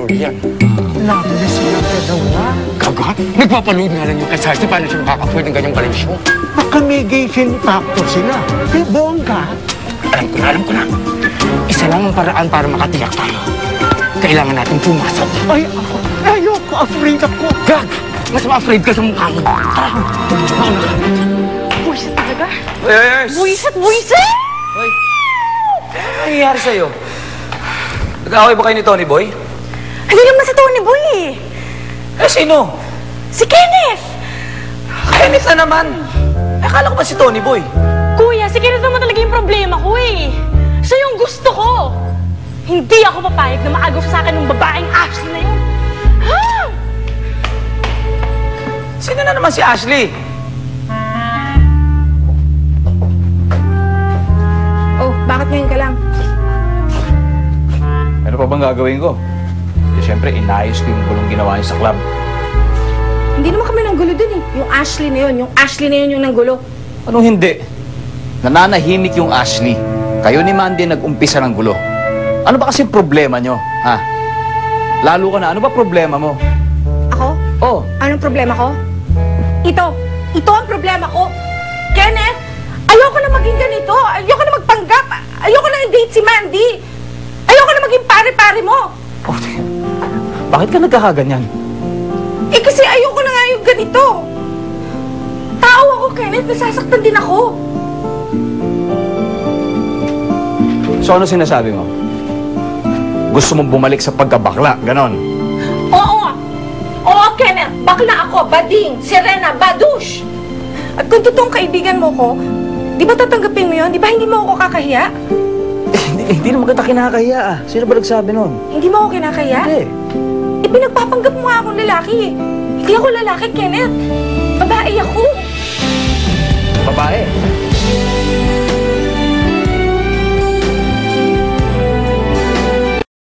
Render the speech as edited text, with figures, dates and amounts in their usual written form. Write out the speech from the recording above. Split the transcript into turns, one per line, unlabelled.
nagpapaluli yan.
Lovely siya, daw na.
Gaga? Nagpapaluli nga lang yung kay Sarsi. Paano siya makakapwede ng ganyang kalisyo?
Baka may gaysin factor sila. May bongga.
Alam ko na. Isa lang ang paraan para makatiyak tayo. Kailangan natin pumasok.
Ay, ako. Ayoko. Afraid ako.
Gag! Mas ma-afraid ka sa mukha mo. Tara! Mauna ka.
Buwisit talaga.
Yes!
Buwisit! Buwisit!
Hoy, ano nangyayari sa'yo? Nag-away ba kayo ni Tony Boy?
Hindi naman si Tony Boy eh.
Eh, sino?
Si Kenneth!
Kenneth na naman. Eh, akala ko ba si Tony Boy?
Kuya, si Kenneth naman talaga yung problema ko eh. Siya yung gusto ko. Hindi ako papayag na maagaw sa akin ng babaeng Ashley na yun. Ha?
Sino na naman si Ashley?
Oh, bakit ngayon ka lang?
Ano pa bang gagawin ko? Eh, siyempre, inayos ko yung gulong ginawa niya sa club.
Hindi naman kami nanggulo dun eh. Yung Ashley na yun. Yung Ashley na yun yung nanggulo.
Anong hindi? Nananahimik yung Ashley. Kayo ni Mandy nag-umpisa ng gulo. Ano ba kasi problema nyo, ha? Lalo ka na, ano ba problema mo?
Ako?
Oh,
Anong problema ko? Ito. Ito ang problema ko. Kenneth, ayoko na maging ganito. Ayoko na magpanggap. Ayoko na i-date si Mandy. Ayoko na maging pare-pare mo.
oh bakit ka nagkakaganyan?
Eh kasi ayoko na nga yung ganito. Tao ako, Kenneth. Nasasaktan din ako.
So ano sinasabi mo? Gusto mong bumalik sa pagkabakla, ganon?
Oo. Oo, Kenneth. Bakla ako. Bading. Sirena. Badush. At kung totoong kaibigan mo ko, di ba tatanggapin mo yun? Di ba hindi mo ako kakahiya?
Hindi naman kita kinakahiya, ah. Sino ba nagsabi nun?
Hindi mo ako kinakahiya?
Hindi.
Pinagpapanggap mo nga akong lalaki. Hindi ako lalaki, Kenneth. Babae ako.